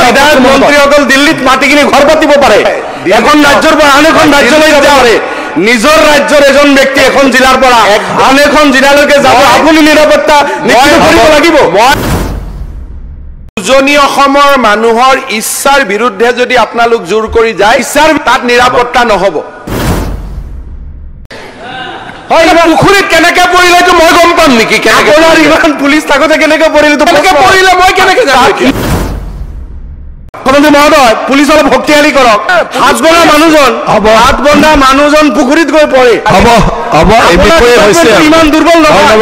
বিধায়ক মন্ত্ৰীসকল দিল্লীত মাতি কিনে ঘৰ পাতিব পাৰে এখন ৰাজ্যৰ পৰা আন এখন ৰাজ্যলৈ যাব পাৰে নিজৰ ৰাজ্যৰ এজন ব্যক্তি এখন জিলাৰ পৰা আন এখন জিলালৈকে যাব আপুনি নিৰাপত্তা নিশ্চিত কৰিব লাগিব উজনি অসমৰ মানুহৰ ইচ্ছাৰ বিৰুদ্ধে যদি আপোনালোক জোৰ কৰি যায় ইচ্ছাৰ তাত নিৰাপত্তা নহব হয় পুখুৰীত কেনেকে পৰিলে তো মই গম পাম নেকি কেনেকে ইমান পুলিচ থাকোতে কেনেকে পৰিলে তো কেনেকে পৰিলে মই কেনেকে জানো মুখ্যমন্ত্ৰী মহোদয় পুলিচ অলপ শক্তিশালী কৰক হাত বন্ধা মানুহজন পুখুৰীত গৈ পৰে হ'ব এই বিষয়ে হৈছে ইমান দুৰ্বল নহয়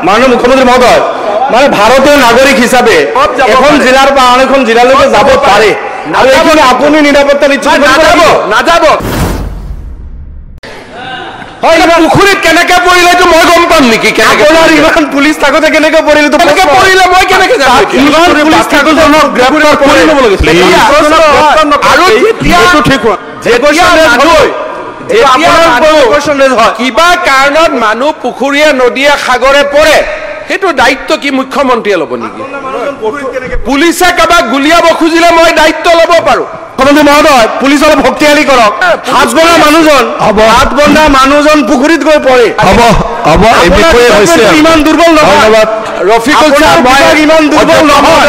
মাননীয় মুখ্যমন্ত্ৰী মহোদয় মানে ভাৰতীয় নাগৰিক হিচাপে এখন জিলাৰ পৰা আন এখন জিলালৈকে যাব পাৰে আৰু এইখিনি আপুনি নিৰাপত্তা নিশ্চিত কৰিব নাযাব হয় পুখুৰীত কেনেকে পৰিলে তো মই গম পাম নেকি কেনেকে ইমান পুলিচ থাকোতে কেনেকে পৰিলে তো কেনেকে পৰিলে মই কেনেকে জানো ইমান পুলিচ থাকোতে জনক গ্ৰেপ্তাৰ কৰি ল'ব লাগিছিল আৰু কিবা কাৰণত মানুহ পুখুৰীয়ে নদীয়ে সাগৰে পৰে সেইটো দায়িত্ব কি মুখ্যমন্ত্ৰীয়ে ল'ব নেকি পুলিচে কাৰোবাক গুলিয়াব খুজিলে মই দায়িত্ব ল'ব পাৰো মুখ্যমন্ত্ৰী মহোদয় পুলিচ অলপ শক্তিশালী কৰক হাত বন্ধা মানুহজন পুখুৰীত গৈ পৰে হ'ব এই বিষয়ে হৈছে ইমান দুৰ্বল নহয় ৰফিকুল সাহেব ইমান দুৰ্বল নহয়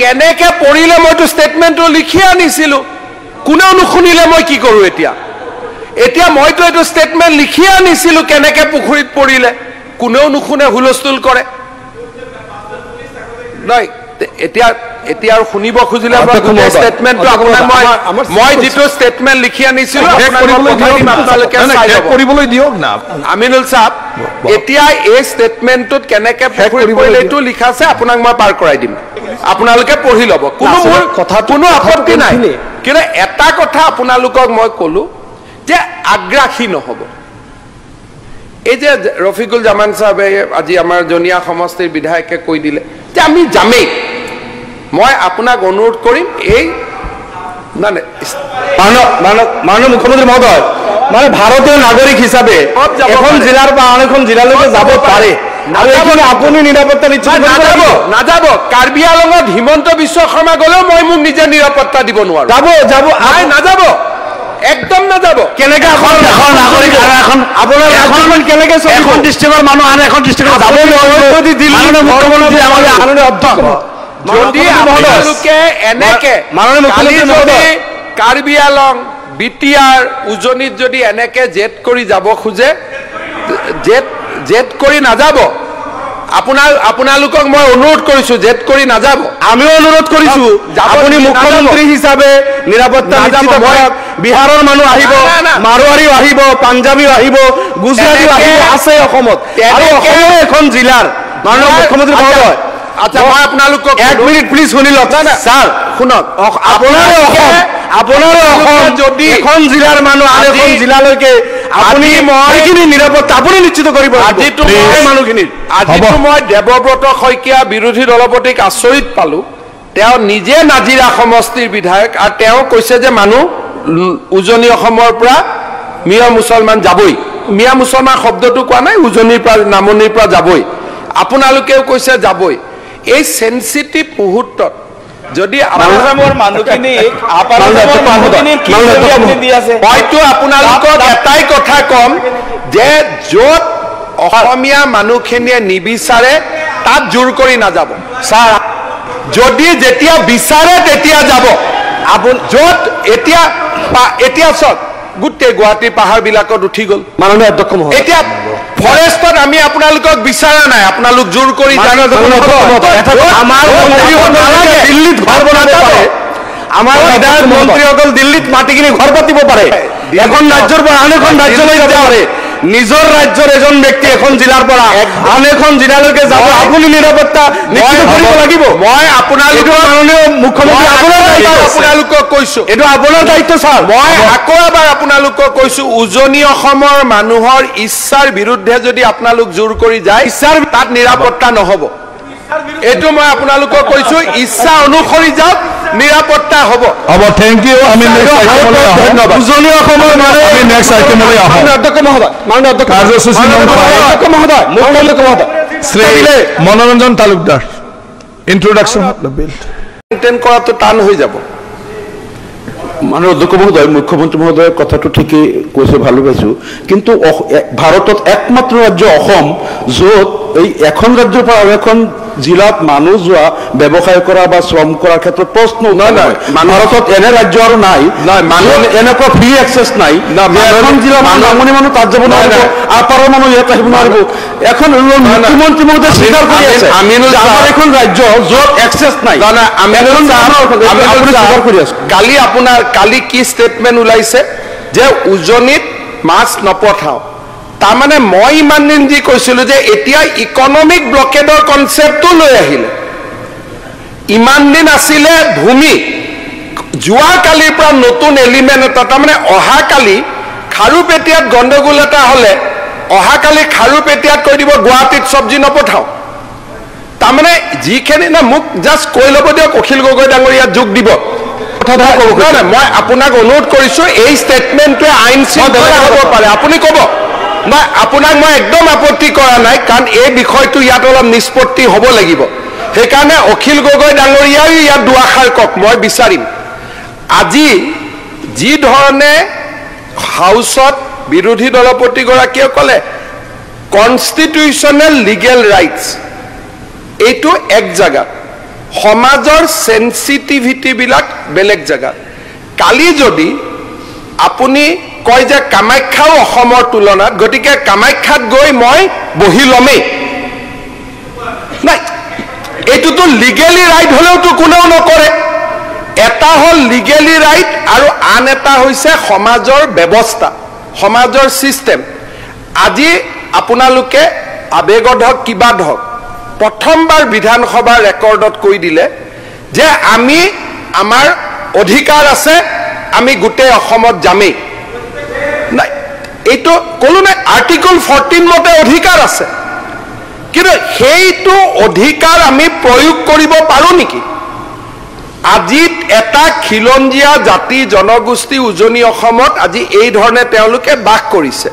কেনেকে পৰিলে মইতো ষ্টেটমেণ্টটো লিখি আনিছিলো কোনেও নুশুনিলে মই কি কৰো এতিয়া মইতো এইটো ষ্টেটমেণ্ট লিখি আনিছিলো কেনেকে পুখুৰীত পৰিলে কোনেও নুশুনে হুলস্থুল কৰে নাই এতিয়া আৰু শুনিব খুজিলে ষ্টেটমেণ্টটো আপোনাক মই যিটো ষ্টেটমেণ্ট লিখি আনিছিলো কৰিবলৈ দিয়ক না আমিনুল সাহেব এতিয়া এই ষ্টেটমেণ্টটোত কেনেকে পুখুৰীত পৰিলে এইটো লিখা আছে আপোনাক মই পাৰ কৰাই দিম আপোনালোকে পঢ়ি ল'ব কোনো আপত্তি নাই কিন্তু এটা কথা আপোনালোকক মই ক'লো যে আগ্ৰাসী নহ'ব এই যে ৰফিকুল জামান সাহেবে আজি আমাৰ জনিয়া সমষ্টিৰ বিধায়কে কৈ দিলে যে আমি যামেই মই আপোনাক অনুৰোধ কৰিম এই মাননীয় মুখ্যমন্ত্ৰী মহোদয় মানে ভাৰতীয় নাগৰিক হিচাপে এখন জিলাৰ পৰা আন এখন জিলালৈকে যাব পাৰে আৰু এইখিনি আপুনি নিৰাপত্তা নিশ্চিত কৰিব নাযাব কাৰ্বি আংলঙত হিমন্ত বিশ্ব শৰ্মা গ'লেও মই মোক নিজে নিৰাপত্তা দিব নোৱাৰো যাব নাযাব একদম নাযাব কেনেকে এখন নাগৰিক আৰু এখন আপোনাৰ এখন কেনেকে এখন ডিষ্ট্ৰিক্টৰ মানুহ আন এখন ডিষ্ট্ৰিক্টত যাব যদি দিল্লী মুখ্যমন্ত্ৰী আমাৰ আনন্দ অধ্যক্ষ যদি আপোনালোকে এনেকে কাৰ্বি আংলং বিটিআৰ উজনিত যদি এনেকে জেদ কৰি যাব খোজে জেদ কৰি নাযাব আপোনালোকক মই অনুৰোধ কৰিছো জেদ কৰি নাযাব আমিও অনুৰোধ কৰিছো আপুনি মুখ্যমন্ত্ৰী হিচাপে নিৰাপত্তা নিশ্চিত কৰক বিহাৰৰ মানুহ আহিব মাৰোৱাৰীও আহিব পাঞ্জাবীও আহিব গুজৰাটীও আহিব আছে অসমত আৰু অসমৰ এখন জিলাৰ মাননীয় মুখ্যমন্ত্ৰী মহোদয় আচ্ছা মই আপোনালোকক এক মিনিট প্লিজ শুনি লওক স্যাৰ শুনক আপোনাৰ অসম যদি এখন জিলাৰ মানুহ আন এখন জিলালৈকে আপুনি মইখিনি নিৰাপত্তা আপুনি নিশ্চিত কৰিব আজিতো মই দেৱব্ৰত শইকীয়া বিৰোধী দলপতিক আচৰিত পালো তেওঁ নিজে নাজিৰা সমষ্টিৰ বিধায়ক আৰু তেওঁ কৈছে যে মানুহ উজনি অসমৰ পৰা মিয়া মুছলমান যাবই মিয়া মুছলমান শব্দটো কোৱা নাই উজনিৰ পৰা নামনিৰ পৰা যাবই আপোনালোকেও কৈছে যাবই এই সেনসিটিভ মুহূৰ্তত যদি হয়তো আপোনালোকক এটাই কথা কম যে য'ত অসমীয়া মানুহখিনিয়ে নিবিচাৰে তাত জোৰ কৰি নাযাব ছাৰ যদি যেতিয়া বিচাৰে তেতিয়া যাব য'ত এতিয়া চাওক গোটেই গুৱাহাটীৰ পাহাৰবিলাকত উঠি গ'ল মাননীয় অধ্যক্ষ এতিয়া ফৰেষ্টত আমি আপোনালোকক বিচাৰা নাই আপোনালোক জোৰ কৰি দিল্লীত ঘৰ বনাব পাৰে আমাৰ বিধায়ক মন্ত্ৰীসকল দিল্লীত মাতি কিনে ঘৰ পাতিব পাৰে এখন ৰাজ্যৰ পৰা আন এখন ৰাজ্যলৈ যাব পাৰে নিজৰ ৰাজ্যৰ এজন ব্যক্তি এখন জিলাৰ পৰা আন এখন জিলালৈকে যাব আপুনি নিৰাপত্তা নিশ্চিত কৰিব লাগিব মই আপোনালোকৰ মাননীয় মুখ্যমন্ত্ৰী আপোনালোকক কৈছো এইটো আপোনাৰ দায়িত্ব ছাৰ মই আকৌ এবাৰ আপোনালোকক কৈছো উজনি অসমৰ মানুহৰ ইচ্ছাৰ বিৰুদ্ধে যদি আপোনালোক জোৰ কৰি যায় ইচ্ছাৰ তাত নিৰাপত্তা নহ'ব এইটো মই আপোনালোকক কৈছো ইচ্ছা অনুসৰি যাওক নিৰাপত্তা হ'ব থেংক ইউ আমি ধন্যবাদ উজনি অসমৰ নেক্সট আইটেমলৈ আহোঁ মাননীয় অধ্যক্ষ মহোদয় কাৰ্যসূচী মহোদয় Shri Manoranjan Talukdar introduction of the bill maintain কৰাটো টান হৈ যাব মাননীয় অধ্যক্ষ মহোদয় মুখ্যমন্ত্রী মহোদয়ের কথাটো ঠিকই কৈছে ভালো পাইছো কিন্তু ভারতত একমাত্র রাজ্য অসম য'ত এই এখন ৰাজ্যৰ পৰা আৰু এখন জিলাত মানুহ যোৱা ব্যৱসায় কৰা বা শ্ৰম কৰাৰ ক্ষেত্ৰত প্ৰশ্ন নাই ভাৰতত এনে ৰাজ্য আৰু নাই মানুহ এনেকুৱা ফ্ৰী এক্সেছ নাই এখন জিলা নামনি মানুহ তাত যাব নোৱাৰিব আপাৰৰ মানুহ ইয়াত আহিব নোৱাৰিব এখন মুখ্যমন্ত্ৰী মহোদয় স্বীকাৰ কৰি আছে আমাৰ এখন ৰাজ্য য'ত এক্সেছ নাই কালি কি ষ্টেটমেণ্ট ওলাইছে যে উজনিত মাছ নপঠাওঁ তাৰমানে মই ইমান দিন যি কৈছিলো যে এতিয়া ইকনমিক ব্লকেডৰ কনচেপ্টটো লৈ আহিলে ইমান দিন আছিলে ভূমি যোৱাকালিৰ পৰা নতুন এলিমেণ্ট এটা তাৰমানে অহাকালি খাৰুপেটীয়াত গণ্ডগোল এটা হ'লে অহাকালি খাৰুপেটীয়াত কৈ দিব গুৱাহাটীত চব্জি নপঠাওঁ তাৰমানে যিখিনি না মোক জাষ্ট কৈ ল'ব দিয়ক অখিল গগৈ ডাঙৰীয়াত যোগ দিব মই আপোনাক অনুৰোধ কৰিছো এই ষ্টেটমেণ্টটোৱে আইন শৃংখলা হ'ব পাৰে আপুনি ক'ব মই আপোনাক মই একদম আপত্তি কৰা নাই কাৰণ এই বিষয়টো ইয়াত অলপ নিষ্পত্তি হ'ব লাগিব সেইকাৰণে অখিল গগৈ ডাঙৰীয়াই ইয়াত দুআষাৰ কওক মই বিচাৰিম আজি যি ধৰণে হাউচত বিৰোধী দলপতিগৰাকীয়ে ক'লে কনষ্টিটিউচনেল লিগেল ৰাইটছ এইটো এক জাগাত সমাজৰ সেন্সিটিভিটিবিলাক বেলেগ জাগাত কালি যদি আপুনি কয় যে কামাখ্যাও অসমৰ তুলনাত গতিকে কামাখ্যাত গৈ মই বহি লমেই নাই এইটোতো লিগেলি ৰাইট হলেওতো কোনেও নকৰে এটা হল লিগেলি ৰাইট আৰু আন এটা হৈছে সমাজৰ ব্যৱস্থা সমাজৰ সিস্টেম আজি আপোনালোকে আবেগত হওক কিবা হওক প্ৰথমবাৰ বিধানসভাৰ ৰেকৰ্ডত কৈ দিলে যে আমি আমাৰ অধিকাৰ আছে আমি গোটেই অসমত যামেই নাই এইটো ক'লো নাই আৰ্টিকল 14 মতে অধিকাৰ আছে কিন্তু সেইটো অধিকাৰ আমি প্ৰয়োগ কৰিব পাৰো নেকি আজি এটা খিলঞ্জীয়া জাতি জনগোষ্ঠী উজনি অসমত আজি এই ধৰণে তেওঁলোকে বাস কৰিছে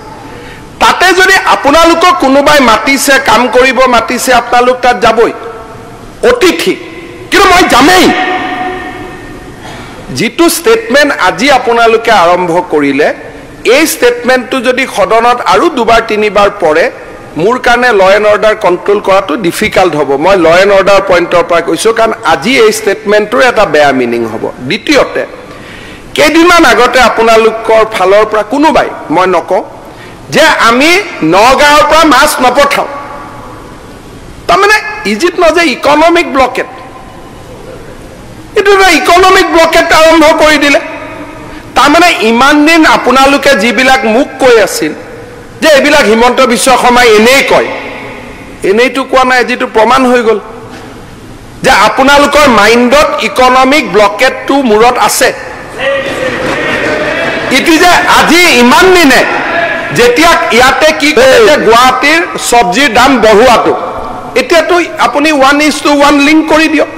তাতে যদি আপোনালোকক কোনোবাই মাতিছে কাম কৰিব মাতিছে আপোনালোক তাত যাবই অতিথি কিন্তু মই যামেই যিটো ষ্টেটমেণ্ট আজি আপোনালোকে আৰম্ভ কৰিলে এই ষ্টেটমেণ্টটো যদি সদনত আৰু দুবাৰ তিনিবাৰ পৰে মোৰ কাৰণে ল এণ্ড অৰ্ডাৰ কণ্ট্ৰোল কৰাটো ডিফিকাল্ট হ'ব মই ল এণ্ড অৰ্ডাৰ পইণ্টৰ পৰা কৈছোঁ কাৰণ আজি এই ষ্টেটমেণ্টটোৰ এটা বেয়া মিনিং হ'ব দ্বিতীয়তে কেইদিনমান আগতে আপোনালোকৰ ফালৰ পৰা কোনোবাই মই নকওঁ যে আমি নগাঁৱৰ পৰা মাছ নপঠাওঁ তাৰমানে ইজিত নজ এ ইকনমিক ব্লকেট এইটো এটা ইকনমিক ব্লকেট আৰম্ভ কৰি দিলে তাৰমানে ইমান দিন আপোনালোকে যিবিলাক মোক কৈ আছিল যে এইবিলাক হিমন্ত বিশ্ব শৰ্মাই এনেই কয় এনেইতো কোৱা নাই যিটো প্ৰমাণ হৈ গ'ল যে আপোনালোকৰ মাইণ্ডত ইকনমিক ব্লকেটটো মূৰত আছে ইটি যে আজি ইমান দিনে যেতিয়া ইয়াতে কি কৰে যে গুৱাহাটীৰ চব্জিৰ দাম বঢ়োৱাটো এতিয়াতো আপুনি 1:1 লিংক কৰি দিয়ক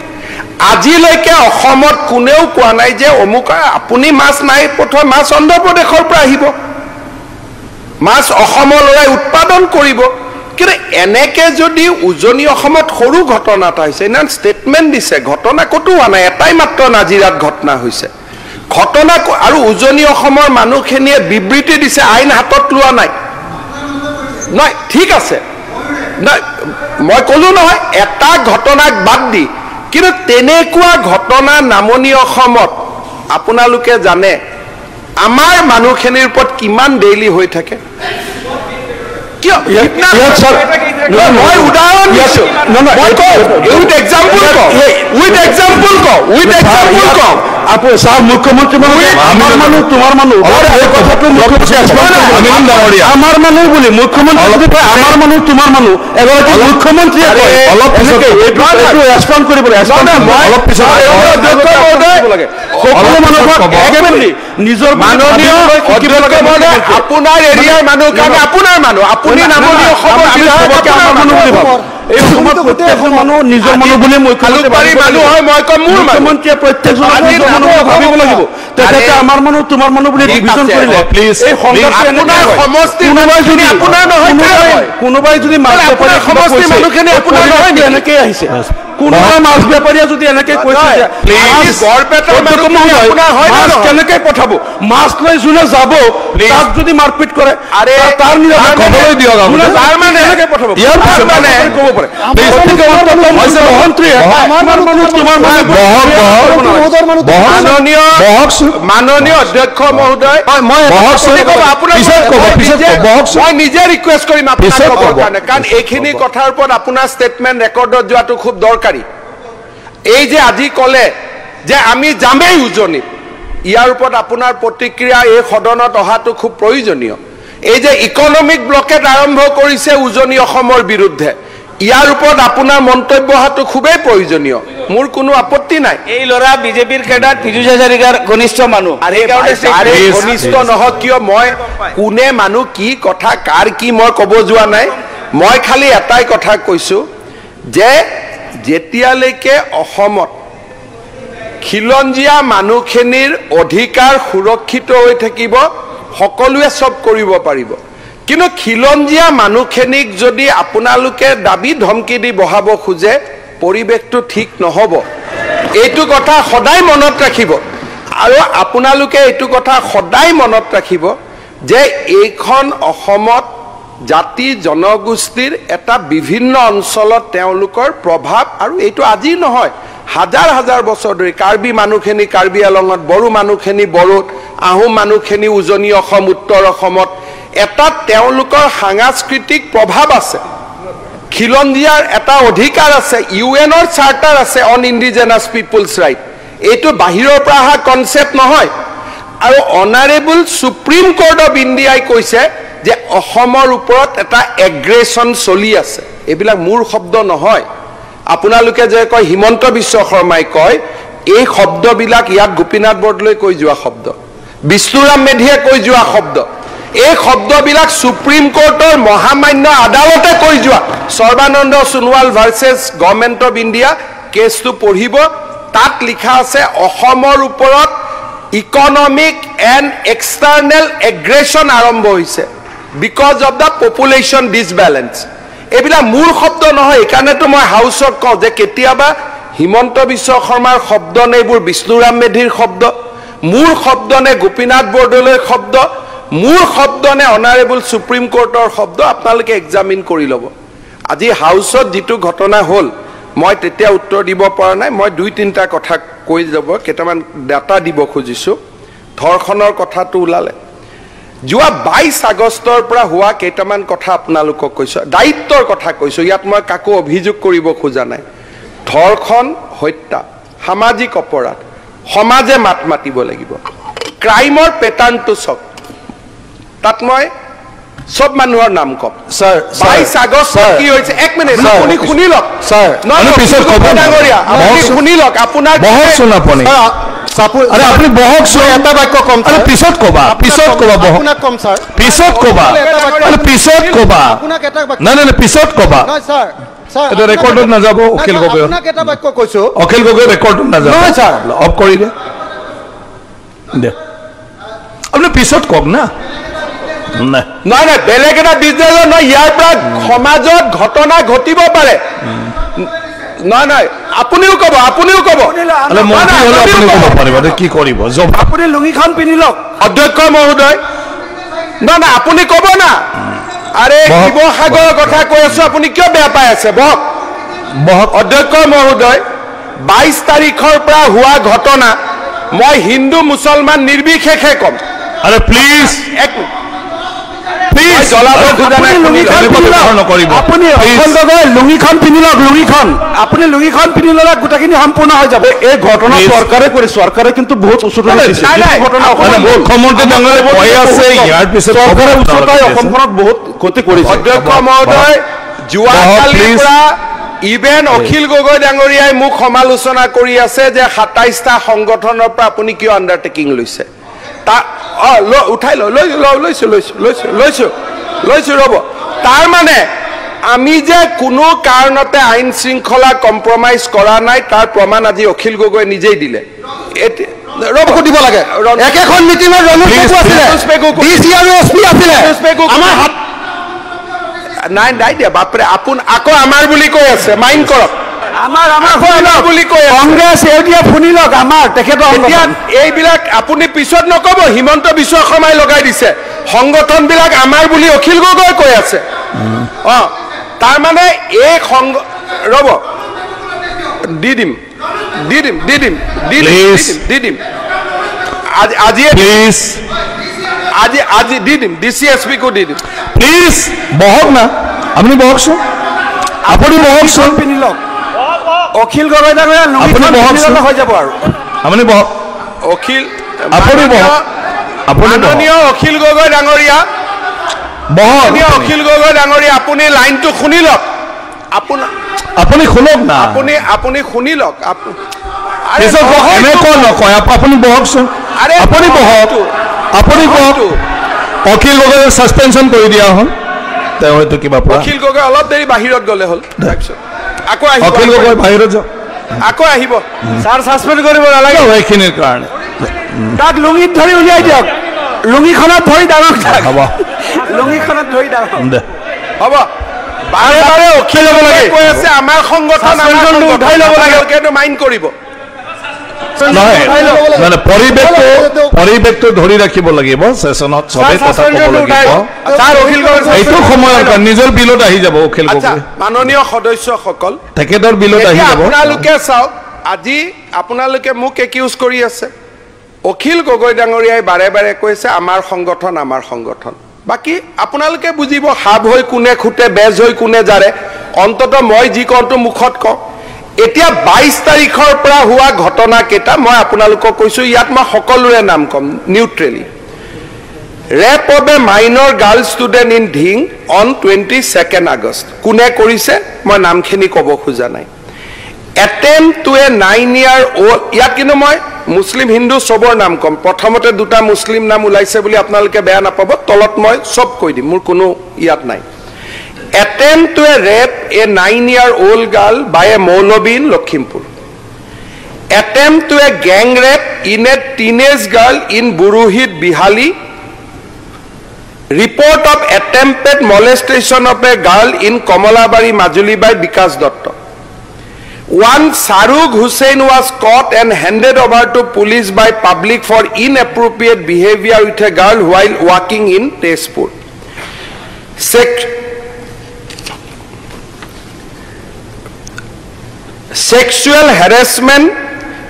আজিলৈকে অসমত কোনেও কোৱা নাই যে অমুক আপুনি মাছ নাই পঠোৱা মাছ অন্ধ্ৰপ্ৰদেশৰ পৰা আহিব মাছ অসমলৈ উৎপাদন কৰিব কিন্তু এনেকে যদি উজনি অসমত সৰু ঘটনা এটা হৈছে না ষ্টেটমেণ্ট দিছে ঘটনা কতো হোৱা নাই এটাই মাত্ৰ নাজিৰাত ঘটনা হৈছে ঘটনা আৰু উজনি অসমৰ মানুহখিনিয়ে বিবৃতি দিছে আইন হাতত লোৱা নাই নাই ঠিক আছে নাই মই ক'লো নহয় এটা ঘটনাক বাদ দি কিন্তু তেনেকুৱা ঘটনা নামনি অসমত আপোনালোকে জানে আমাৰ মানুহখিনিৰ ওপৰত কিমান ডেইলি হৈ থাকে কিয় মই উদাহৰণ দিছো উইথ এক্সাম্পল সাহেব মুখ্যমন্ত্ৰী আমাৰ মানুষ তোমাৰ মানুষ আমাৰ মানুষ বলি মুখ্যমন্ত্ৰী আমাৰ মানুষ তোমাৰ মানুষ এগৰাকী মুখ্যমন্ত্ৰী ৰেছপন্ড কৰিব নিজৰ মাননীয় আপোনাৰ এৰিয়াৰ মানুহ কাৰণে আপোনাৰ মানুহ আপুনি নামনি অসমৰ এই সময়ত প্ৰত্যেকজন মানুহ নিজৰ মানুহ বুলি খালুকবাৰী মানুহ হয় মই কম মোৰ মুখ্যমন্ত্ৰীয়ে প্ৰত্যেকজন মানুহ ভাবিব লাগিব তেখেতে আমাৰ মানুহ তোমাৰ মানুহ বুলি ডিভিজন কৰিলে এই আপোনাৰ সমষ্টি মানুহখিনি আপোনাৰ নহয় কোনোবাই যদি মাছ বেপাৰী সমষ্টি মানুহখিনি আপোনাৰ নহয় এনেকে আহিছে কোনোবা মাছ বেপাৰীয়ে যদি এনেকে কৈছে বৰপেটাৰ মানুহখিনি আপোনাৰ হয় মাছ কেনেকে পঠাব মাছ লৈ যোনে যাব তাক যদি মাৰপিট কৰে তাৰ খবৰলৈ দিয়ক তাৰ মানে এনেকে পঠাব ইয়াৰ পিছত মানে ক'ব পাৰে মন্ত্ৰীয়ে আমাৰ মানুহ তোমাৰ মাননীয় অধ্যক্ষ মহোদয় মই নিজে ৰিকুৱেষ্ট কৰিম আপোনাৰ কাৰণে কাৰণ এইখিনি কথাৰ ওপৰত আপোনাৰ ষ্টেটমেণ্ট ৰেকৰ্ডত যোৱাটো খুব দৰকাৰী এই যে আজি ক'লে যে আমি যামেই উজনিত ইয়াৰ ওপৰত আপোনাৰ প্ৰতিক্ৰিয়া এই সদনত অহাটো খুব প্ৰয়োজনীয় এই যে ইকনমিক ব্লকেট আৰম্ভ কৰিছে উজনি অসমৰ বিৰুদ্ধে ইয়াৰ ওপৰত আপোনাৰ মন্তব্য অহাটো খুবেই প্ৰয়োজনীয় মোৰ কোনো আপত্তি নাই এই ল'ৰা বিজেপিৰ কেডাৰ পীযুষ হাজৰিকাৰ ঘনিষ্ঠ মানুহ ঘনিষ্ঠ নহওক কিয় মই কোনে মানুহ কি কথা কাৰ কি মই ক'ব যোৱা নাই মই খালি এটাই কথা কৈছো যে যেতিয়ালৈকে অসমত খিলঞ্জীয়া মানুহখিনিৰ অধিকাৰ সুৰক্ষিত হৈ থাকিব সকলোৱে সব কৰিব পাৰিব কিন্তু খিলঞ্জীয়া মানুহখিনিক যদি আপোনালোকে দাবী ধমকি দি বহাব খোজে পৰিৱেশটো ঠিক নহ'ব এইটো কথা সদায় মনত ৰাখিব আৰু আপোনালোকে এইটো কথা সদায় মনত ৰাখিব যে এইখন অসমত জাতি জনগোষ্ঠীৰ এটা বিভিন্ন অঞ্চলত তেওঁলোকৰ প্ৰভাৱ আৰু এইটো আজি নহয় হাজাৰ হাজাৰ বছৰ ধৰি কাৰ্বি মানুহখিনি কাৰ্বি আলঙত বড়ো মানুহখিনি বড়োত আহোম মানুহখিনি উজনি অসম উত্তৰ অসমত এটা তেওঁলোকৰ সাংস্কৃতিক প্ৰভাৱ আছে খিলঞ্জীয়াৰ এটা অধিকাৰ আছে ইউএনৰ চাৰ্টাৰ আছে অন ইণ্ডিজেনাছ পিপলছ ৰাইট এইটো বাহিৰৰ পৰা অহা কনচেপ্ট নহয় আৰু অনাৰেবল সুপ্ৰিম কোৰ্ট অফ ইণ্ডিয়াই কৈছে যে অসমৰ ওপৰত এটা এগ্ৰেছন চলি আছে এইবিলাক মোৰ শব্দ নহয় আপোনালোকে যে কয় হিমন্ত বিশ্ব শৰ্মাই কয় এই শব্দবিলাক ইয়াত গোপীনাথ বৰদলৈ কৈ যোৱা শব্দ বিষ্ণুৰাম মেধিয়ে কৈ যোৱা শব্দ এই শব্দবিলাক সুপ্ৰিম কোৰ্টৰ মহামান্য আদালতে কৈ যোৱা Sarbananda Sonowal versus government of India কেছটো পঢ়িব তাত লিখা আছে অসমৰ ওপৰত ইকনমিক এণ্ড এক্সটাৰ্নেল এগ্ৰেছন আৰম্ভ হৈছে বিকজ অফ দ্য পপুলেশ্যন ডিছবেলেঞ্চ এইবিলাক মোৰ শব্দ নহয় এইকাৰণেতো মই হাউচত কওঁ যে কেতিয়াবা হিমন্ত বিশ্ব শৰ্মাৰ শব্দ নে এইবোৰ বিষ্ণুৰাম মেধিৰ শব্দ মোৰ শব্দ নে গোপীনাথ বৰদলৈৰ শব্দ মোৰ শব্দ নে অনাৰেবল সুপ্ৰিম কোৰ্টৰ শব্দ আপোনালোকে এক্সামিন কৰি ল'ব আজি হাউচত যিটো ঘটনা হ'ল মই তেতিয়া উত্তৰ দিব পৰা নাই মই দুই তিনিটা কথা কৈ যাব কেইটামান ডাটা দিব খুজিছোঁ ধৰ্ষণৰ কথাটো ওলালে যোৱা 22 আগষ্টৰ পৰা হোৱা কেইটামান কথা আপোনালোকক কৈছোঁ দায়িত্বৰ কথা কৈছোঁ ইয়াত মই কাকো অভিযোগ কৰিব খোজা নাই ধৰ্ষণ হত্যা সামাজিক অপৰাধ সমাজে মাত মাতিব লাগিব ক্ৰাইমৰ পেটাৰ্ণটো চাওক তাত মই সব মানুহৰ নাম কম স্যাৰ 22 আগষ্ট কি হৈছে এক মিনিট আপুনি শুনি লওক স্যাৰ নহয় পিছত ক'ব ডাঙৰীয়া আপুনি শুনি লওক আপোনাৰ বহক চোন আপুনি আরে আপনি বহক চোন এটা বাক্য কম আরে পিছত কবা বহক আপোনাক কম স্যাৰ পিছত কবা আৰে পিছত কবা আপোনাক এটা বাক্য না পিছত কবা নহয় স্যাৰ স্যাৰ এটা ৰেকৰ্ডত না যাব অখিল গগৈ আপোনাক এটা বাক্য কৈছো অখিল গগৈ ৰেকৰ্ডত না যাব নহয় স্যাৰ অফ কৰি দে আপনি পিছত কক না নহয় বেলেগ এটা বিজনেছ নহয় ইয়াৰ পৰা সমাজত ঘটনা ঘটিব পাৰে নহয় আপুনিও ক'ব মন্ত্ৰী হলে আপুনি ক'ব পাৰিব কি কৰিব আপুনি লুঙিখন পিন্ধি লওক অধ্যক্ষ মহোদয় নহয় আপুনি ক'ব না আৰে শিৱসাগৰৰ কথা কৈ আছো আপুনি কিয় বেয়া পাই আছে বহক অধ্যক্ষ মহোদয় 22 তাৰিখৰ পৰা হোৱা ঘটনা মই হিন্দু মুছলমান নিৰ্বিশেষে ক'ম আৰে প্লিজ আপুনি লুঙিখন পিন্ধি ল'লে গোটেইখিনি সম্পূৰ্ণ হৈ যাব এই ঘটনা চৰকাৰে কিন্তু বহুত মুখ্যমন্ত্ৰী ডাঙৰীয়াই কৈ আছে ইয়াৰ পিছত অসমখনত বহুত ক্ষতি কৰিছে অধ্যক্ষ মহোদয় যোৱাকালিৰ পৰা ইভেন অখিল গগৈ ডাঙৰীয়াই মোক সমালোচনা কৰি আছে যে 27টা সংগঠনৰ পৰা আপুনি কিয় আণ্ডাৰটেকিং লৈছে উঠাই লৈছো ৰ'ব তাৰ মানে আমি যে কোনো কাৰণতে আইন শৃংখলা কম্প্ৰমাইজ কৰা নাই তাৰ প্ৰমাণ আজি অখিল গগৈ নিজেই দিলে ৰব দিব লাগে একেখন মিটিঙত ৰমেশ পেগু আছিলে ডিসি আৰু এসপি আছিলে আমাৰ হাত নাই নাই দিয়া বাপৰে আপোন আকৌ আমাৰ বুলি কৈ আছে মাইণ্ড কৰক আমাৰ বুলি কৈ কংগ্ৰেছ এউটিয়া শুনি লওক আমাৰ তেখেতৰ এতিয়া এইবিলাক আপুনি পিছত নকব হিমন্ত বিশ্ব শৰ্মাই লগাই দিছে সংগঠনবিলাক আমাৰ বুলি অখিল গগৈ কৈ আছে তাৰ মানে এই ৰব দি দিম আজি প্লিজ আজি দি দিম ডিসি এসপি কো দি দিম প্লিজ বহক না আপনি বহকচোন আপুনি বহকচোন পিনি লওক অখিল গগৈ ডাঙৰীয়া আপুনি বহকচোন হৈ যাব আৰু আপুনি বহক অখিল আপুনি বহক আপুনি মাননীয় অখিল গগৈ ডাঙৰীয়া বহক অখিল গগৈ ডাঙৰীয়া আপুনি লাইনটো শুনি লওক আপুনি শুনক না আপুনি শুনি লওক এনেকুৱা নকয় আপুনি বহকচোন আপুনি বহক অখিল গগৈ সাসপেনশন কৰি দিয়া হ'ল তেওঁ হয়তো কিবা অখিল গগৈ অলপ দেৰি বাহিৰত গ'লে হ'ল তাৰপিছত আকৌ আহিব অখিল গগৈ বাহিৰত যাওক আকৌ আহিব ছাৰ সাসপেন্ড কৰিব নালাগে এইখিনিৰ কাৰণে তাক লুঙিত ধৰি উলিয়াই দিয়ক লুঙিখনত ধৰি ডাঙৰ হ'ব লুঙিখনত ধৰি ডাঙৰ দে হ'ব বাৰে বাৰে অখিল গগৈ কৈ আছে আমাৰ সংগঠন উঠাই ল'ব লাগে কিন্তু মাইণ্ড কৰিব নহয় পৰিৱেশটো ধৰি ৰাখিব লাগিব সেশনত সবে কথা ক'ব লাগিব এইটো সময়ৰ কাৰণে নিজৰ বিলত আহি যাব অখিল গগৈ মাননীয় সদস্যসকল তেখেতৰ বিলত আহি যাব আপোনালোকে চাওক আজি আপোনালোকে মোক একিউজ কৰি আছে অখিল গগৈ ডাঙৰীয়াই বাৰে বাৰে কৈছে আমাৰ সংগঠন বাকি আপোনালোকে বুজিব হাব হৈ কোনে খুটে বেজ হৈ কোনে জাৰে অন্তত মই যি কওঁটো মুখত কওঁ এতিয়া 22 তাৰিখৰ পৰা হোৱা ঘটনা কেইটা মই আপোনালোকক কৈছো ইয়াত মই সকলোৰে নাম come neutrally rape of a minor girl student in ধিং অন 22 আগষ্ট কোনে কৰিছে মই নামখিনি ক'ব খোজা নাই attempt to a 9-year old ইয়াত কিন্তু মই মুসলিম হিন্দু সবৰ নাম কম প্ৰথমতে দুটা মুসলিম নাম ওলাইছে বুলি আপোনালোকে বেয়া নাপাব তলত মই সব কৈ দিম মোৰ কোনো ইয়াত নাই attempt to a rape a 9-year old girl by a Maulavi in Lakhimpur attempt to a gang rape in a teenage girl in Buruhit Bihali report of attempted molestation of a girl in Kamalabari Majuli by Bikas Datta one Sarug Hussain was caught and handed over to police by public for inappropriate behavior with a girl while walking in Tezpur. Sexual harassment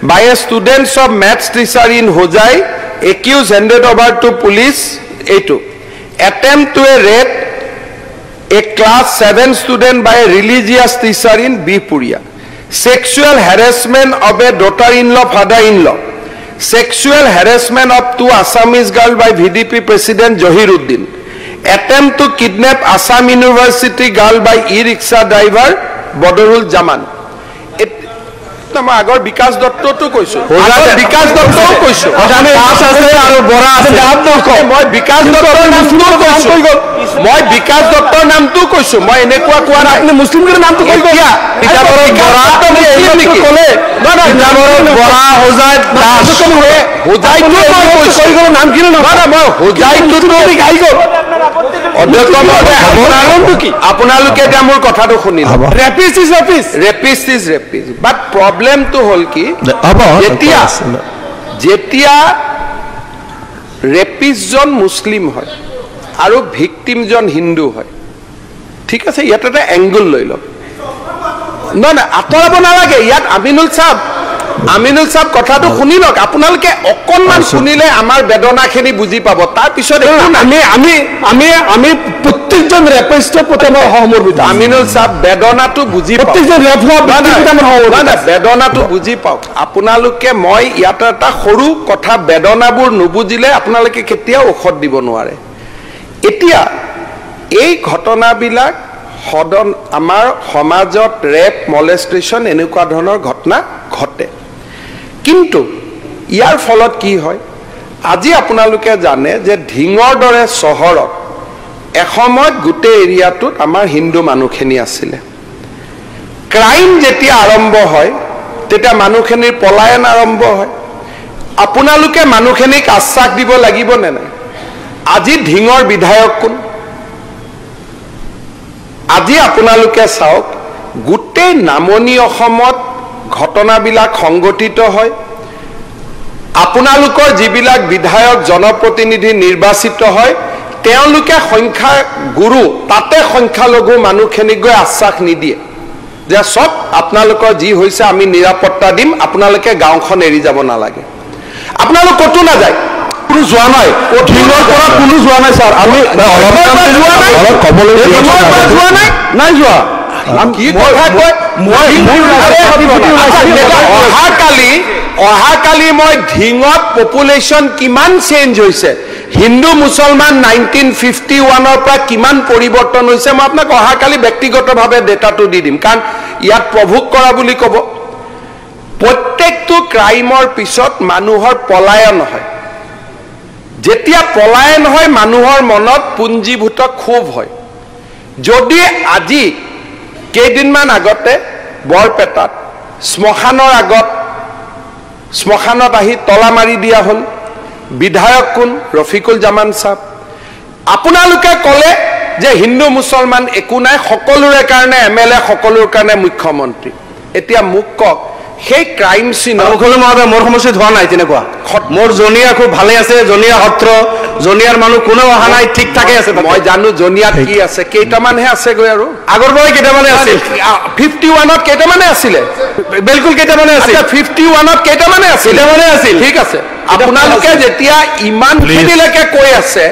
by a student of maths teacher in Hojai, accused handed over to police. Attempt to a rape a class 7 student by a religious teacher in Bipuria. Sexual harassment of a daughter-in-law, father-in-law. Sexual harassment of 2 Assamese girls by VDP President Johiruddin. Attempt to kidnap Assam University girl by e-rickshaw driver Bodorul Jaman. মই আগৰ বিকাশ দত্তটো কৈছো বিকাশ দত্তও কৈছো মই বিকাশ দত্তৰ নামটো কৈছো মই এনেকুৱা কোৱা নাই মুছলিমৰ নামটো কৈ গ'লা আপোনালোকে এতিয়া মোৰ কথাটো শুনিলে ৰেপিষ্ট ইজ ৰেপিষ্ট বাট প্ৰব্লেমটো হ'ল কি যেতিয়া ৰেপিষ্টজন মুছলিম হয় আৰু ভিক্টিমজন হিন্দু হয় ঠিক আছে ইয়াত এটা এংগল লৈ লওক নহয় আঁতৰাব নালাগে ইয়াত আমিনুল চাহাব কথাটো শুনি লওক আপোনালোকে অকণমান শুনিলে আমাৰ বেদনাখিনি বুজি পাব তাৰপিছত আমি প্ৰত্যেকজন ৰেপিষ্টৰ প্ৰতি সহমৰ্মিত আমিনুল চাহাব বেদনাটো বুজি বেদনাটো বুজি পাওক আপোনালোকে মই ইয়াত এটা সৰু কথা বেদনাবোৰ নুবুজিলে আপোনালোকে কেতিয়াও ঔষধ দিব নোৱাৰে এতিয়া এই ঘটনাবিলাক আমাৰ সমাজত ৰেপ মলেষ্টেশ্যন এনেকুৱা ধৰণৰ ঘটনা ঘটে কিন্তু ইয়াৰ ফলত কি হয় আজি আপোনালোকে জানে যে ধিঙৰ দৰে চহৰত এসময়ত গোটেই এৰিয়াটোত আমাৰ হিন্দু মানুহখিনি আছিলে ক্ৰাইম যেতিয়া আৰম্ভ হয় তেতিয়া মানুহখিনিৰ পলায়ন আৰম্ভ হয় আপোনালোকে মানুহখিনিক আশ্বাস দিব লাগিব নে নাই আজি ঢিঙৰ বিধায়ক কোন আজি আপোনালোকে চাওক গোটেই নামনি অসমত ঘটনাবিলাক সংগঠিত হয় আপোনালোকৰ যিবিলাক বিধায়ক জনপ্ৰতিনিধি নিৰ্বাচিত হয় তেওঁলোকে সংখ্যা গুৰু তাতে সংখ্যালঘু মানুহখিনিক গৈ আশ্বাস নিদিয়ে যে সব আপোনালোকৰ যি হৈছে আমি নিৰাপত্তা দিম আপোনালোকে গাঁওখন এৰি যাব নালাগে আপোনালোক কতো না যায় কোনো যোৱা নাই ঢিঙৰ পৰা কোনো যোৱা নাই স্যাৰ আমি যোৱা নাই নাই যোৱা কি কথা কয় অহাকালি মই ঢিঙত পপুলেশ্যন কিমান চেঞ্জ হৈছে হিন্দু মুছলমান 1951 পৰা কিমান পৰিৱৰ্তন হৈছে মই আপোনাক অহাকালি ব্যক্তিগতভাৱে ডেটাটো দি দিম কাৰণ ইয়াত প্ৰভোগ কৰা বুলি ক'ব প্ৰত্যেকটো ক্ৰাইমৰ পিছত মানুহৰ পলায়ন হয় যেতিয়া পলায়ন হয় মানুহৰ মনত পুঞ্জীভূত ক্ষোভ হয় যদি আজি কেইদিনমান আগতে বৰপেটাত শ্মশানৰ আগত শ্মশানত আহি তলা মাৰি দিয়া হ'ল বিধায়ক কোন ৰফিকুল জামান সাহেব আপোনালোকে ক'লে যে হিন্দু মুছলমান একো নাই সকলোৰে কাৰণে এমএলএ সকলোৰ কাৰণে মুখ্যমন্ত্ৰী এতিয়া মোক কওক সেই ক্ৰাইম সিন মোৰ সমস্যা হোৱা নাই তেনেকুৱা মোৰ জনিয়া খুব ভালে আছে জনিয়া সত্ৰ জনিয়াৰ মানুহ কোনো অহা নাই ঠিক ঠাকে আছে মই জানো জনিয়াত কি আছে কেইটামানহে আছে গৈ আৰু আগৰ পৰাই কেইটামানে আছিল 51ত কেইটামানে আছিলে বিলকুল কেইটামানে আছিল 51ত কেইটামানে আছিল ঠিক আছে আপোনালোকে যেতিয়া ইমানখিনিলৈকে কৈ আছে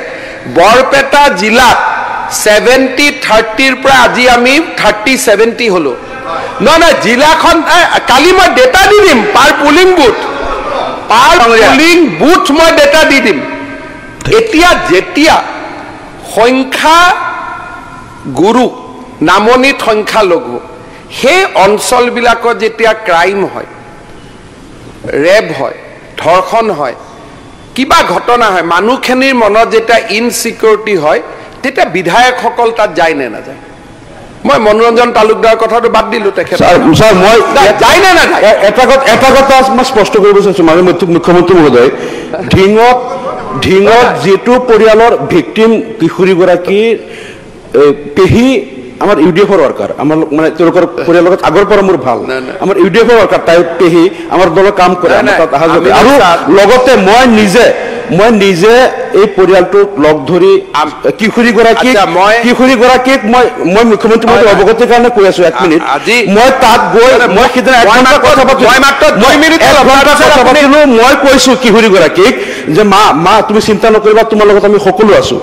বৰপেটা জিলাত 70-30 পৰা আজি আমি 30-70 হলো নহয় জিলাখন কালি মই ডেটা দি দিম পাৰ পুলিং বুথ মই ডেটা দি দিম এতিয়া যেতিয়া সংখ্যা গুৰু নামনিত সংখ্যালঘু সেই অঞ্চলবিলাকত যেতিয়া ক্ৰাইম হয় ৰেপ হয় ধৰ্ষণ হয় কিবা ঘটনা হয় মানুহখিনিৰ মনত যেতিয়া ইনচিকিউৰিটি হয় তেতিয়া বিধায়কসকল তাত যায় নে নাযায় মই মনোৰঞ্জন তালুকদাৰ কথাটো বাদ দিলো তেখেত স্যাৰ মই যায় নে নাযায় এটা কথা মই স্পষ্ট কৰিব বিচাৰিছো মানে মুখ্যমন্ত্ৰী মহোদয় ঢিঙত যিটো পৰিয়ালৰ ভিক্টিম কিশোৰীগৰাকী পেহী আমাৰ ইউডিএফৰ ৱৰ্কাৰ আমাৰ মানে তেওঁলোকৰ পৰিয়ালৰ লগত আগৰ পৰা মোৰ ভাল আমাৰ ইউডিএফৰ ৱৰ্কাৰ তাই পেহী আমাৰ দলত কাম কৰে আৰু লগতে মই নিজে এই পৰিয়ালটোক লগ ধৰি কিশোৰীগৰাকীক মই মুখ্যমন্ত্ৰী মহোদয় অৱগতিৰ কাৰণে কৈ আছো 1 মিনিট মই তাত গৈ মই সিদিনা কথা পাতিলো মই কৈছো কিশোৰীগৰাকীক যে মা তুমি চিন্তা নকৰিবা তোমাৰ লগত আমি সকলো আছো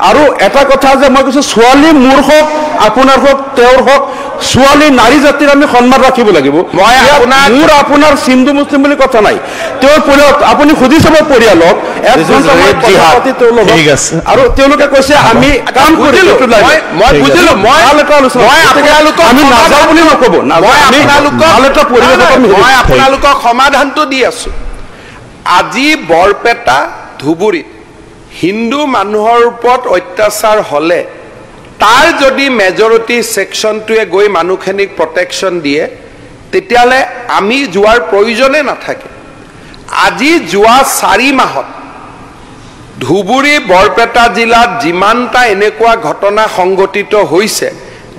আৰু এটা কথা যে মই কৈছো ছোৱালী মোৰ হওক আপোনাৰ হওক তেওঁৰ হওক ছোৱালী নাৰী জাতিৰ আমি সন্মান ৰাখিব লাগিব মোৰ আপোনাৰ হিন্দু মুছলিম বুলি কথা নাই তেওঁৰ পৰিয়াল আপুনি সুধি চাব পৰিয়ালক আৰু তেওঁলোকে কৈছে আমি কাম কৰিলো মই বুজিলো মই নাযাওঁ বুলি নক'ব মই আপোনালোকক সমাধানটো দি আছো আজি বৰপেটা ধুবুৰীত হিন্দু মানুহৰ ওপৰত অত্যাচাৰ হলে তাৰ যদি মেজৰিটি সেকশনটোৱে গৈ মানুহখিনিক প্ৰটেকশ্যন দিয়ে তেতিয়ালে আমি যোৱাৰ প্ৰয়োজনে নাথাকে আজি যোৱা 4 মাহত ধুবুৰী বৰপেটা জিলাত যিমানটা এনেকুৱা ঘটনা সংঘটিত হৈছে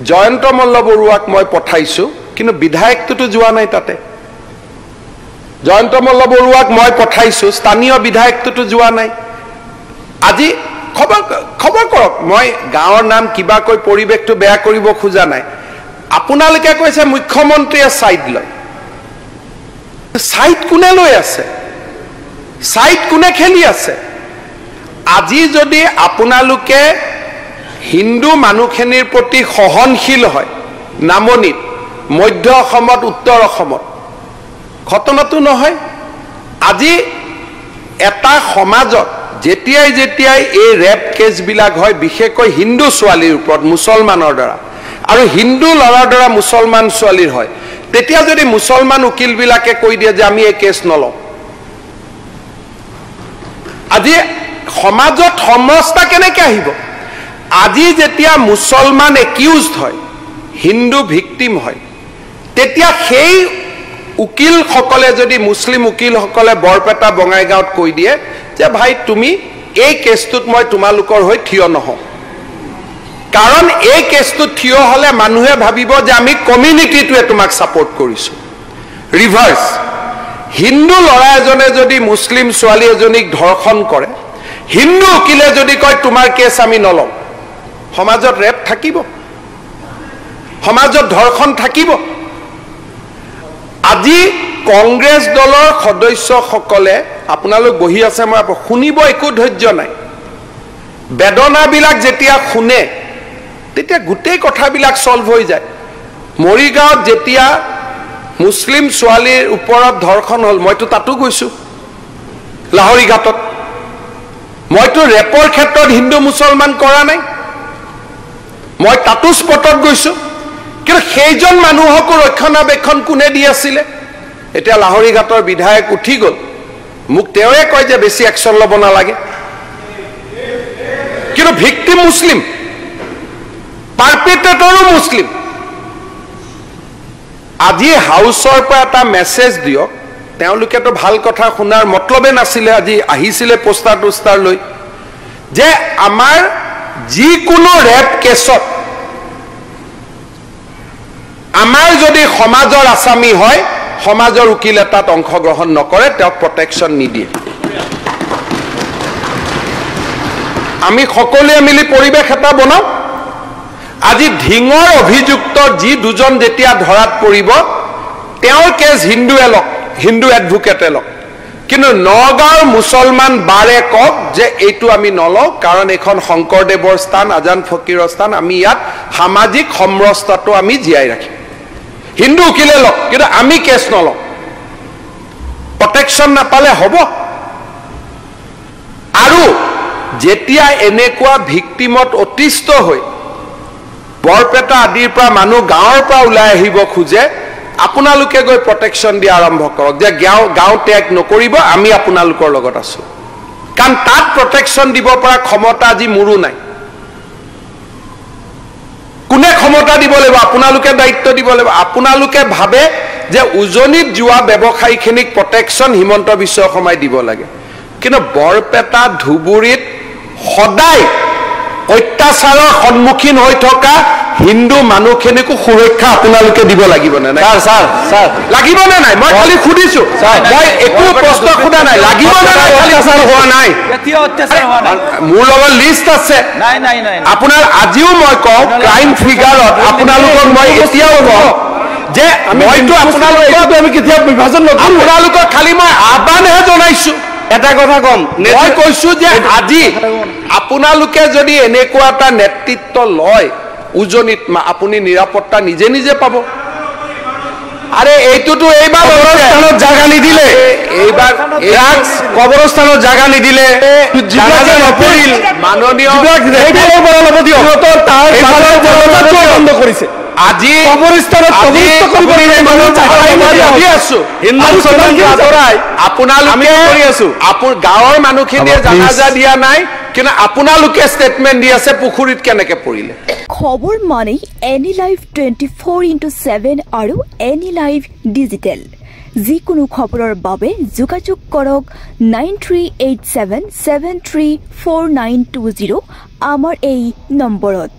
জয়ন্ত মল্ল বৰুৱাক মই পঠাইছো কিন্তু বিধায়কটো যোৱা নাই তাতে জয়ন্ত মল্ল বৰুৱাক মই পঠাইছো স্থানীয় বিধায়কটো যোৱা নাই আজি খবৰ কৰক মই গাঁৱৰ নাম কিবা কৈ পৰিৱেশটো বেয়া কৰিব খোজা নাই আপোনালোকে কৈছে মুখ্যমন্ত্ৰীয়ে সাইড লয় সাইড কোনে লৈ আছে সাইড কোনে খেলি আছে আজি যদি আপোনালোকে হিন্দু মানুহখিনিৰ প্ৰতি সহনশীল হয় নামনিত মধ্য অসমত উত্তৰ অসমত ঘটনাটো নহয় আজি এটা সমাজত যেতিয়াই এই ৰেপ কেছবিলাক হয় বিশেষকৈ হিন্দু ছোৱালীৰ ওপৰত মুছলমানৰ দ্বাৰা আৰু হিন্দু ল'ৰাৰ দ্বাৰা মুছলমান ছোৱালীৰ হয় তেতিয়া যদি মুছলমান উকিলবিলাকে কৈ দিয়ে যে আমি এই কেছ নলওঁ আজি সমাজত সমস্যা কেনেকৈ আহিব আজি যেতিয়া মুছলমান একিউজড হয়, হিন্দু ভিক্টিম হয়, তেতিয়া সেই উকিলসকলে যদি মুছলিম উকিলসকলে বৰপেটা বঙাইগাঁৱত কৈ দিয়ে যে ভাই তুমি এই কেছটোত মই তোমালোকৰ হৈ থিয় নহওঁ, কাৰণ এই কেছটোত থিয় হ'লে মানুহে ভাবিব যে আমি কমিউনিটিটোৱে তোমাক ছাপোৰ্ট কৰিছোঁ। ৰিভাৰ্ছ, হিন্দু ল'ৰা এজনে যদি মুছলিম ছোৱালী এজনীক ধৰ্ষণ কৰে, হিন্দু উকিলে যদি কয় তোমাৰ কেছ আমি নলওঁ, সমাজত ৰেপ থাকিব, সমাজত ধৰ্ষণ থাকিব। আজি কংগ্ৰেছ দলৰ সদস্যসকলে, আপোনালোক বহি আছে, মই শুনিব একো ধৈৰ্য নাই। বেদনাবিলাক যেতিয়া শুনে তেতিয়া গোটেই কথাবিলাক ছলভ হৈ যায়। মৰিগাঁৱত যেতিয়া মুছলিম ছোৱালীৰ ওপৰত ধৰ্ষণ হ'ল, মইতো তাতো গৈছোঁ, লাহৰী ঘাটত। মইতো ৰেপৰ ক্ষেত্ৰত হিন্দু মুছলমান কৰা নাই, মই তাতো স্পটত গৈছোঁ। কিন্তু সেইজন মানুহকো ৰক্ষণাবেক্ষণ কোনে দি আছিলে? এতিয়া লাহৰী ঘাটৰ বিধায়ক উঠি গ'ল, মোক তেওঁৱে কয় যে বেছি একশ্যন ল'ব নালাগে, কিন্তু ভিক্টিম মুছলিম, পাৰ্পিট্ৰেটৰো মুছলিম। আজি হাউচৰ পৰা এটা মেছেজ দিয়ক, তেওঁলোকেতো ভাল কথা শুনাৰ মতলবে নাছিলে, আজি আহিছিলে পোষ্টাৰ টোষ্টাৰ লৈ, যে আমাৰ যিকোনো ৰেপ কেছত আমাৰ যদি সমাজৰ আসামী হয়, সমাজৰ উকিল এটাত অংশগ্ৰহণ নকৰে, তেওঁক প্ৰটেকশ্যন নিদিয়ে। আমি সকলোৱে মিলি পৰিৱেশ এটা বনাওঁ। আজি ধিঙৰ অভিযুক্ত যি দুজন যেতিয়া ধৰাত পৰিব, তেওঁৰ কেছ হিন্দুৱে লওক, হিন্দু এডভোকেটে লওক, কিন্তু নগাঁৱৰ মুছলমান বাৰে কওক যে এইটো আমি নলওঁ, কাৰণ এইখন শংকৰদেৱৰ স্থান, আজান ফকীৰৰ স্থান, আমি ইয়াত সামাজিক সমৰসতাটো আমি জীয়াই ৰাখিম। হিন্দু উকিলে লওক, কিন্তু আমি কেছ নলওঁ। প্ৰটেকশ্যন নাপালে হ'ব। আৰু যেতিয়া এনেকুৱা ভিক্টিমত অতিষ্ঠ হৈ বৰপেটা আদিৰ পৰা মানুহ গাঁৱৰ পৰা ওলাই আহিব খোজে, আপোনালোকে গৈ প্ৰটেকশ্যন দিয়া আৰম্ভ কৰক, যে গাঁও ত্যাগ নকৰিব, আমি আপোনালোকৰ লগত আছো। কাৰণ তাত প্ৰটেকশ্যন দিব পৰা ক্ষমতা আজি মোৰো নাই। কোনে ক্ষমতা দিব লাগিব? আপোনালোকে দায়িত্ব দিব লাগিব। আপোনালোকে ভাবে যে উজনিত যোৱা ব্যৱসায়ীখিনিক প্ৰটেকশ্যন হিমন্ত বিশ্ব শৰ্মাই দিব লাগে, কিন্তু বৰপেটা ধুবুৰীত সদায় অত্যাচাৰৰ সন্মুখীন হৈ থকা হিন্দু মানুহখিনিকো সুৰক্ষা আপোনালোকে দিব লাগিব নে নাই? স্যাৰ লাগিব নে নাই? মই খালি সুধিছো, মই একো প্ৰশ্ন সোধা নাই, লাগিব নে নাই? অত্যাচাৰ হোৱা নাই, মোৰ লগত লিষ্ট আছে। আপোনাৰ আজিও মই কওঁ, ক্ৰাইম ফিগাৰত আপোনালোকক মই এতিয়াও কওঁ যে মইতো আপোনালোকক আমি কেতিয়া বিভাজন নকৰো, আপোনালোকক খালি মই আহ্বানহে জনাইছো। এটা কথা কম, মই কৈছো যে আজি আপোনালোকে যদি এনেকুৱা এটা নেতৃত্ব লয় উজনিত, আপুনি নিৰাপত্তা নিজে নিজে পাব। আৰে এইটোতো এইবাৰ কবৰস্থানত জাগা নিদিলে, এইবাৰ কবৰস্থানত জাগা নিদিলে, নপৰিল মাননীয় বন্ধ কৰিছে। আজি কবৰস্থানত আপোনালোকে গাঁৱৰ মানুহখিনিয়ে জানাজা দিয়া নাই, কিন্তু আপোনালোকে ষ্টেটমেণ্ট দি আছে পুখুৰীত কেনেকে পৰিলে। খবৰ মানে এনি লাইভ 24/7 আৰু এনি লাইভ ডিজিটেল। যিকোনো খবৰৰ বাবে যোগাযোগ কৰক 9387734920 আমাৰ এই নম্বৰত।